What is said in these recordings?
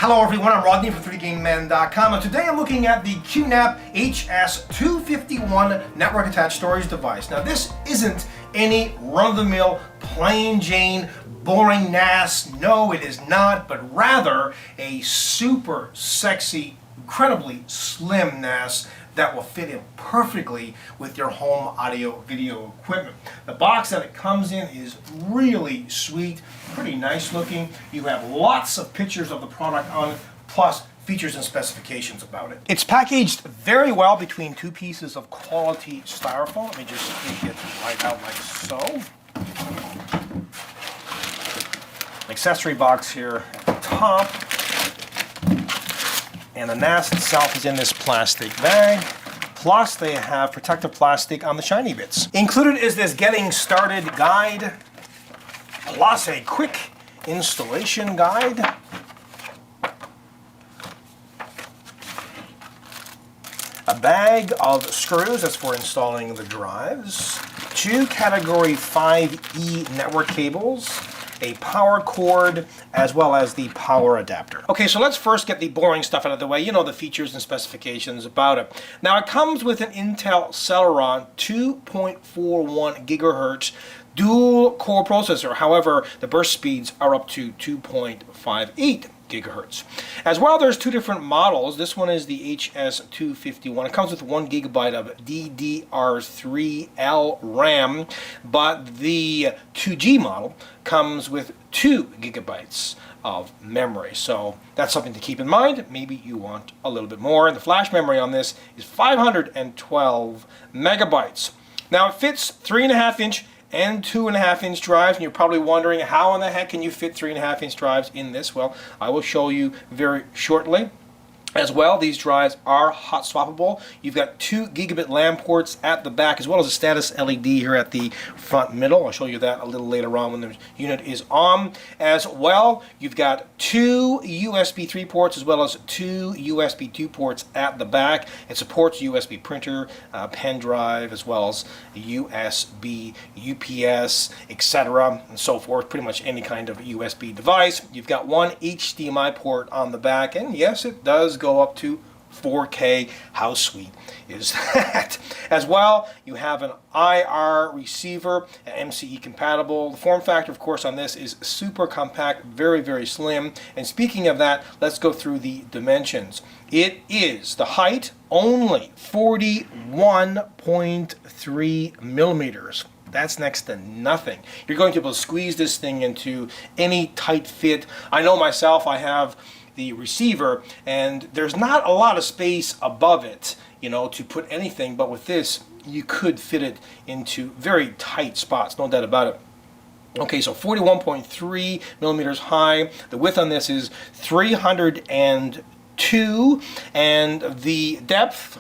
Hello everyone, I'm Rodney from 3DGameMan.com, and today I'm looking at the QNAP HS-251 network attached storage device. Now this isn't any run-of-the-mill, plain Jane, boring NAS. No, it is not, but rather a super sexy, incredibly slim NAS that will fit in perfectly with your home audio video equipment. The box that it comes in is really sweet, pretty nice looking. You have lots of pictures of the product on it, plus features and specifications about it. It's packaged very well between two pieces of quality styrofoam. Let me just take it right out like so. Accessory box here at the top. And the NAS itself is in this plastic bag. Plus they have protective plastic on the shiny bits. Included is this getting started guide, plus a quick installation guide. A bag of screws, that's for installing the drives. Two Category 5E network cables. A power cord, as well as the power adapter. Okay, so let's first get the boring stuff out of the way. You know the features and specifications about it. Now it comes with an Intel Celeron 2.41 gigahertz dual core processor. However, the burst speeds are up to 2.58 gigahertz. As well, there's two different models. This one is the HS-251. It comes with 1 gigabyte of DDR3L RAM, but the 2G model comes with 2 gigabytes of memory. So that's something to keep in mind. Maybe you want a little bit more. And the flash memory on this is 512 megabytes. Now it fits 3.5-inch and 2.5-inch drives, and you're probably wondering how in the heck can you fit 3.5-inch drives in this? Well, I will show you very shortly. As well, these drives are hot swappable. You've got 2 gigabit LAN ports at the back, as well as a status LED here at the front middle. I'll show you that a little later on when the unit is on. As well, you've got 2 USB 3 ports, as well as 2 USB 2 ports at the back. It supports USB printer, pen drive, as well as USB, UPS, etc., and so forth. Pretty much any kind of USB device. You've got 1 HDMI port on the back, and yes, it does go up to 4K. How sweet is that? As well, you have an IR receiver, MCE compatible. The form factor, of course, on this is super compact, very, very slim. And speaking of that, let's go through the dimensions. It is the height only 41.3 millimeters. That's next to nothing. You're going to be able to squeeze this thing into any tight fit. I know myself, I have the receiver, and there's not a lot of space above it, you know, to put anything, but with this, you could fit it into very tight spots, no doubt about it. Okay, so 41.3 millimeters high. The width on this is 302, and the depth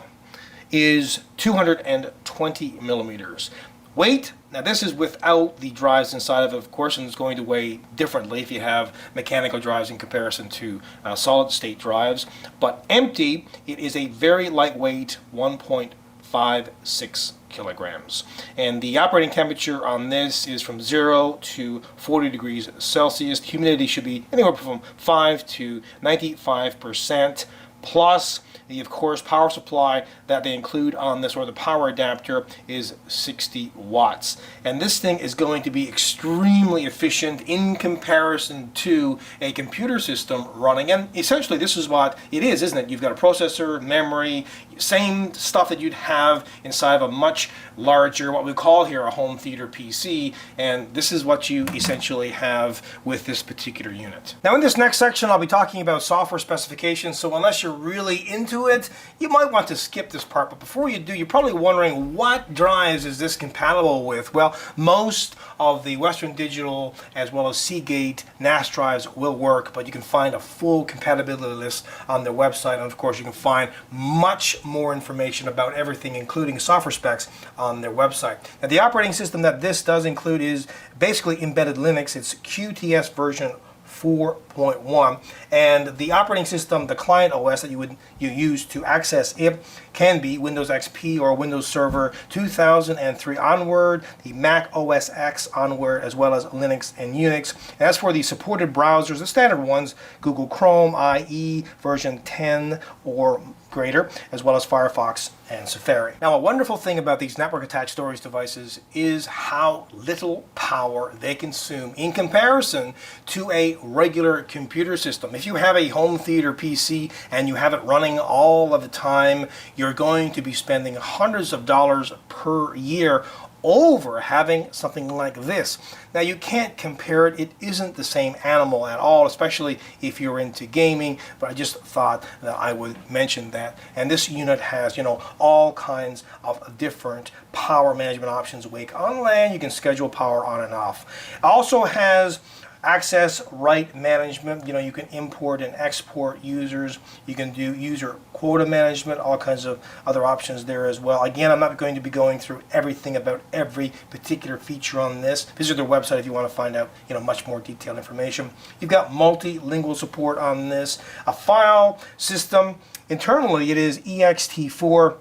is 220 millimeters. Weight, now this is without the drives inside of it, of course, and it's going to weigh differently if you have mechanical drives in comparison to solid state drives. But empty, it is a very lightweight 1.56 kilograms. And the operating temperature on this is from 0 to 40 degrees Celsius. The humidity should be anywhere from 5 to 95%. Plus, the, of course, power supply that they include on this, or the power adapter, is 60 watts. And this thing is going to be extremely efficient in comparison to a computer system running. And essentially, this is what it is, isn't it? You've got a processor, memory, same stuff that you'd have inside of a much larger, what we call here a home theater PC, and this is what you essentially have with this particular unit. Now in this next section I'll be talking about software specifications, so unless you're really into it, you might want to skip this part, but before you do, you're probably wondering what drives is this compatible with? Well, most of the Western Digital as well as Seagate NAS drives will work, but you can find a full compatibility list on their website, and of course you can find much more information about everything, including software specs, on their website. Now the operating system that this does include is basically embedded Linux. It's QTS version 4.1, and the operating system, the client OS that you use to access it, can be Windows XP or Windows Server 2003 onward, the Mac OS X onward, as well as Linux and Unix. And as for the supported browsers, the standard ones, Google Chrome, IE version 10 or greater, as well as Firefox and Safari. Now, a wonderful thing about these network-attached storage devices is how little power they consume in comparison to a regular computer system. If you have a home theater PC and you have it running all of the time, you're going to be spending hundreds of dollars per year over having something like this. Now, you can't compare it. It isn't the same animal at all, especially if you're into gaming, but I just thought that I would mention that. And this unit has, all kinds of different power management options. Wake on LAN, you can schedule power on and off. It also has access right management. You can import and export users. You can do user quota management, all kinds of other options there as well. Again, I'm not going to be going through everything about every particular feature on this. Visit their website if you want to find out, much more detailed information. You've got multilingual support on this. A file system. Internally, it is ext4.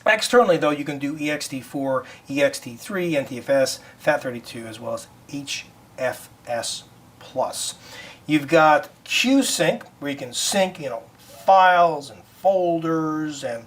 Externally, though, you can do ext4, ext3, NTFS, FAT32, as well as HFS Plus. You've got QSync, where you can sync, files and folders and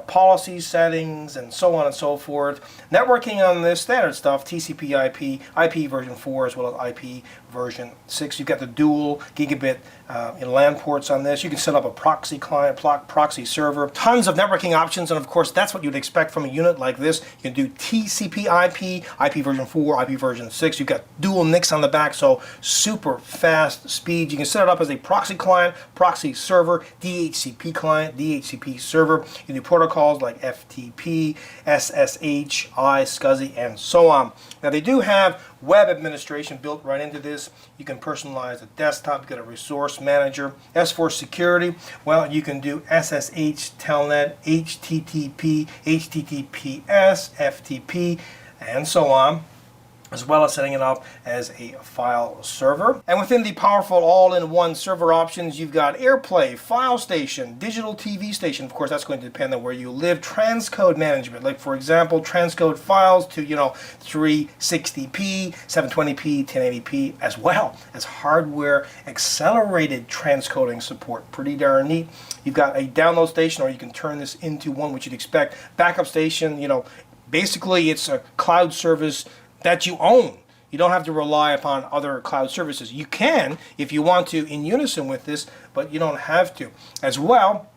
policy settings and so on and so forth. Networking on this, standard stuff, TCP/IP, IP version 4 as well as IP version 6. You've got the dual gigabit LAN ports on this. You can set up a proxy client, proxy server, tons of networking options, and of course that's what you'd expect from a unit like this. You can do TCP/IP, IP version 4, IP version 6. You've got dual NICs on the back, so super fast speed. You can set it up as a proxy client, proxy server, DHCP client, DHCP server. You can do protocols like FTP, SSH, SCSI, and so on. Now, they do have web administration built right into this. You can personalize the desktop, get a resource manager. As for security, well, you can do SSH, Telnet, HTTP, HTTPS, FTP, and so on, as well as setting it up as a file server. And within the powerful all-in-one server options, you've got AirPlay, File Station, Digital TV Station. Of course, that's going to depend on where you live. Transcode management, like for example, transcode files to 360p, 720p, 1080p, as well as hardware accelerated transcoding support. Pretty darn neat. You've got a download station, or you can turn this into one which you'd expect. Backup station, basically it's a cloud service that you own. You don't have to rely upon other cloud services. You can if you want to in unison with this, but you don't have to. As well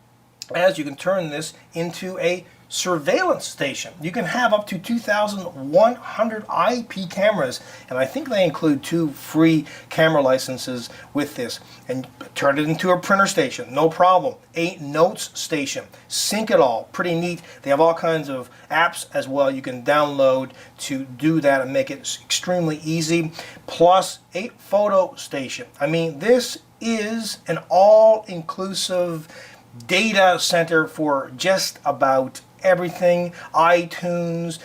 as you can turn this into a surveillance station. You can have up to 2,100 IP cameras, and I think they include 2 free camera licenses with this. And turn it into a printer station, no problem. A notes station, sync it all, pretty neat. They have all kinds of apps as well you can download to do that and make it extremely easy. Plus a photo station. I mean, this is an all-inclusive data center for just about everything. iTunes,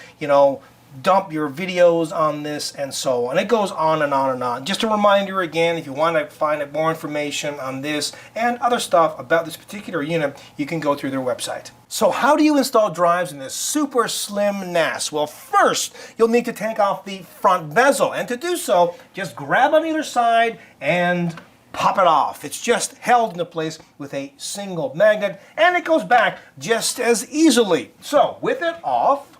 dump your videos on this, and so on. It goes on and on and on. Just a reminder again, if you want to find out more information on this and other stuff about this particular unit, you can go through their website. So how do you install drives in this super slim NAS? Well, first, you'll need to take off the front bezel, and to do so, just grab on either side and pop it off. It's just held into place with a single magnet, and it goes back just as easily. So with it off,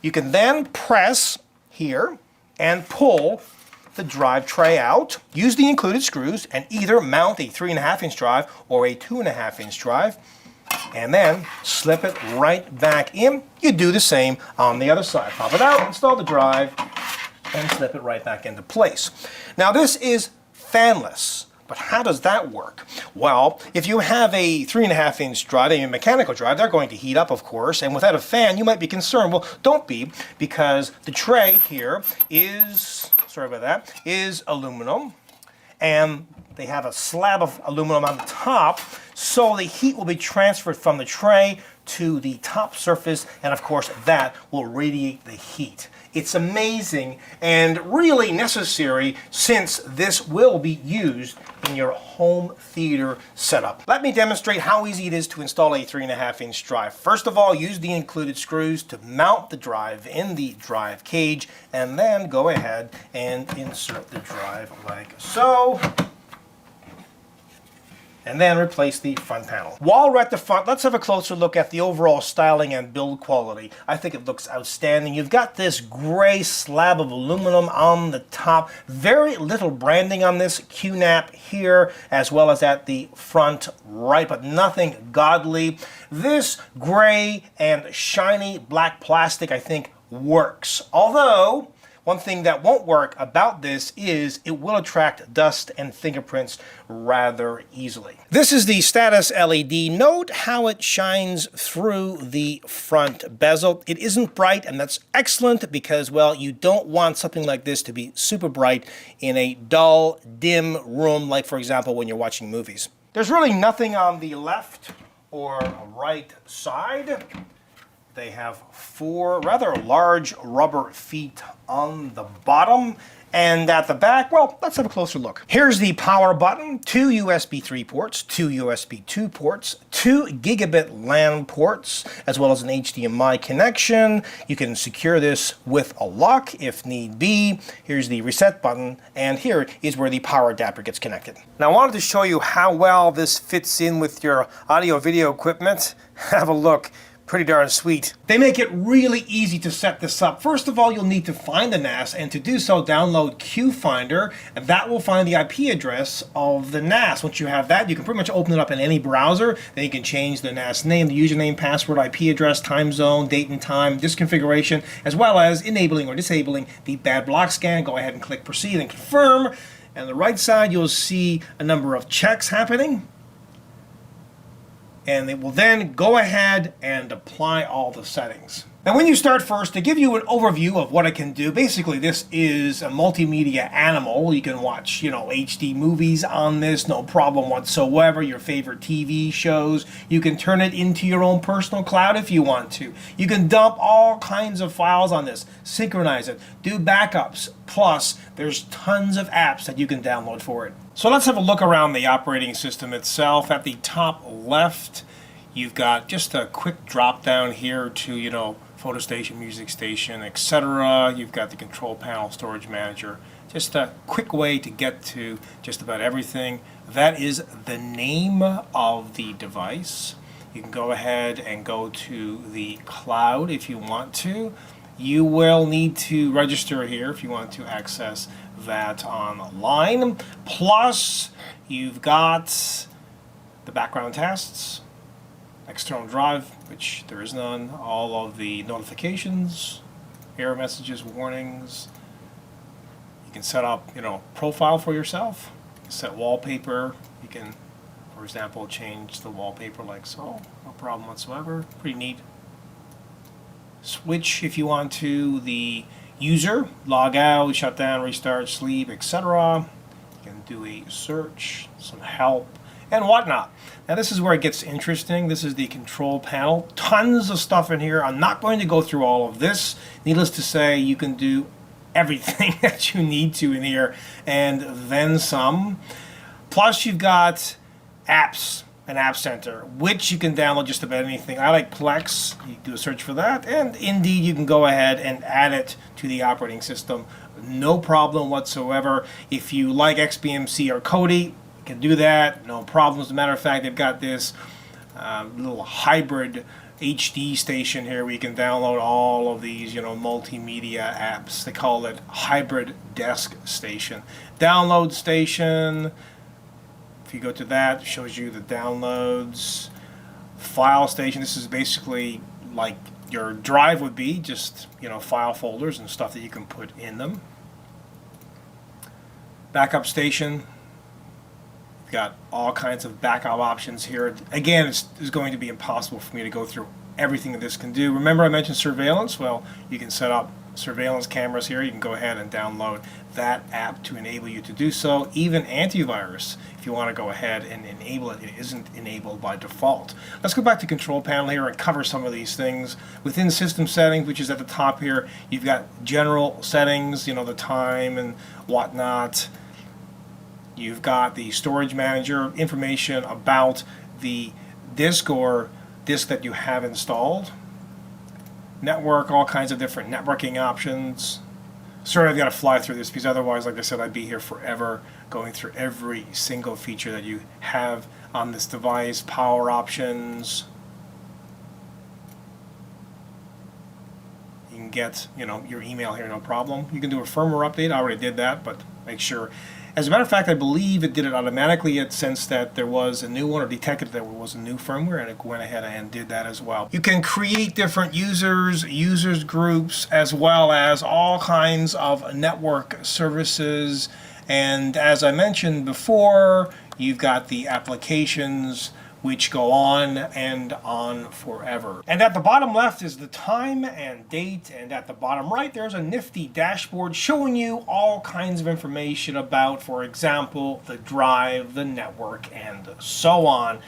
you can then press here and pull the drive tray out. Use the included screws and either mount a 3.5-inch drive or a 2.5-inch drive, and then slip it right back in. You do the same on the other side. Pop it out, install the drive, and slip it right back into place. Now, this is fanless. But how does that work? Well, if you have a 3.5-inch drive, a mechanical drive, they're going to heat up, of course, and without a fan, you might be concerned. Well, don't be, because the tray here is, is aluminum, and they have a slab of aluminum on the top, so the heat will be transferred from the tray to the top surface, and of course that will radiate the heat. It's amazing and really necessary since this will be used in your home theater setup. Let me demonstrate how easy it is to install a 3.5-inch drive. First of all, use the included screws to mount the drive in the drive cage, and then go ahead and insert the drive like so. And then replace the front panel. While we're at the front, let's have a closer look at the overall styling and build quality. I think it looks outstanding. You've got this gray slab of aluminum on the top. Very little branding on this. QNAP here, as well as at the front right, but nothing godly. This gray and shiny black plastic, I think, works. Although, one thing that won't work about this is it will attract dust and fingerprints rather easily. This is the status LED. Note how it shines through the front bezel. It isn't bright, and that's excellent because, well, you don't want something like this to be super bright in a dull, dim room, like, for example, when you're watching movies. There's really nothing on the left or right side. They have 4 rather large rubber feet on the bottom, and at the back, well, let's have a closer look. Here's the power button, 2 USB 3 ports, 2 USB 2 ports, 2 gigabit LAN ports, as well as an HDMI connection. You can secure this with a lock if need be. Here's the reset button, and here is where the power adapter gets connected. Now, I wanted to show you how well this fits in with your audio-video equipment. Have a look. Pretty darn sweet. They make it really easy to set this up. First of all, you'll need to find the NAS, and to do so, download QFinder, and that will find the IP address of the NAS. Once you have that, you can pretty much open it up in any browser. Then you can change the NAS name, the username, password, IP address, time zone, date and time, disk configuration, as well as enabling or disabling the bad block scan. Go ahead and click proceed and confirm. And on the right side, you'll see a number of checks happening. And it will then go ahead and apply all the settings. Now, when you start first, to give you an overview of what it can do, basically this is a multimedia animal. You can watch, HD movies on this, no problem whatsoever, your favorite TV shows. You can turn it into your own personal cloud if you want to. You can dump all kinds of files on this, synchronize it, do backups, plus there's tons of apps that you can download for it. So let's have a look around the operating system itself. At the top left, you've got just a quick drop down here to, photo station, music station, etc. You've got the control panel, storage manager. Just a quick way to get to just about everything. That is the name of the device. You can go ahead and go to the cloud if you want to. You will need to register here if you want to access that online. Plus, you've got the background tasks, external drive, which there is none, all of the notifications, error messages, warnings. You can set up, profile for yourself. You can set wallpaper. You can, for example, change the wallpaper like so. No problem whatsoever. Pretty neat. Switch if you want to the user, log out, shut down, restart, sleep, etc. You can do a search, some help, and whatnot. Now this is where it gets interesting. This is the control panel. Tons of stuff in here. I'm not going to go through all of this. Needless to say, you can do everything that you need to in here and then some. Plus you've got apps, an app center, which you can download just about anything. I like Plex. You do a search for that, and indeed you can go ahead and add it to the operating system. No problem whatsoever. If you like XBMC or Kodi, you can do that. No problems. As a matter of fact, they've got this little hybrid HD station here where you can download all of these, multimedia apps. They call it hybrid desk station. Download station. If you go to that, it shows you the downloads. File station, this is basically like your drive would be, just, file folders and stuff that you can put in them. Backup station, you've got all kinds of backup options here. Again, it's going to be impossible for me to go through everything that this can do. Remember I mentioned surveillance? Well, you can set up surveillance cameras here, you can go ahead and download that app to enable you to do so. Even antivirus, if you want to go ahead and enable it, it isn't enabled by default. Let's go back to control panel here and cover some of these things. Within system settings, which is at the top here, you've got general settings, you know, the time and whatnot. You've got the storage manager, information about the disk or disk that you have installed. Network, all kinds of different networking options. Sorry, I've got to fly through this because otherwise, like I said, I'd be here forever going through every single feature that you have on this device. Power options. You can get, you know, your email here, no problem. You can do a firmware update. I already did that, but make sure. As a matter of fact, I believe it did it automatically. It sensed that there was a new one or detected that there was a new firmware, and it went ahead and did that as well. You can create different users groups, as well as all kinds of network services. And as I mentioned before, you've got the applications which go on and on forever. And at the bottom left is the time and date, and at the bottom right there's a nifty dashboard showing you all kinds of information about, for example, the drive, the network, and so on.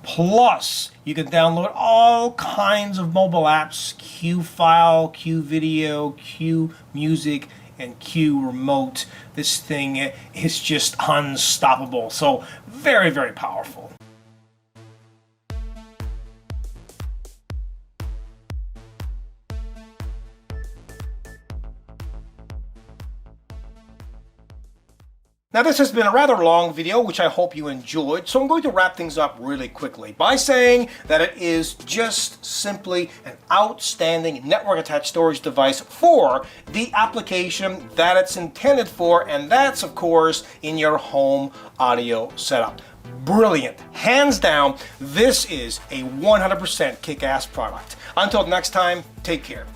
Plus, you can download all kinds of mobile apps, Q File, Q Video, Q Music, and Q Remote. This thing is just unstoppable. So very, very powerful. Now this has been a rather long video, which I hope you enjoyed, so I'm going to wrap things up really quickly by saying that it is just simply an outstanding network attached storage device for the application that it's intended for, and that's of course in your home audio setup. Brilliant. Hands down, this is a 100% kick-ass product. Until next time, take care.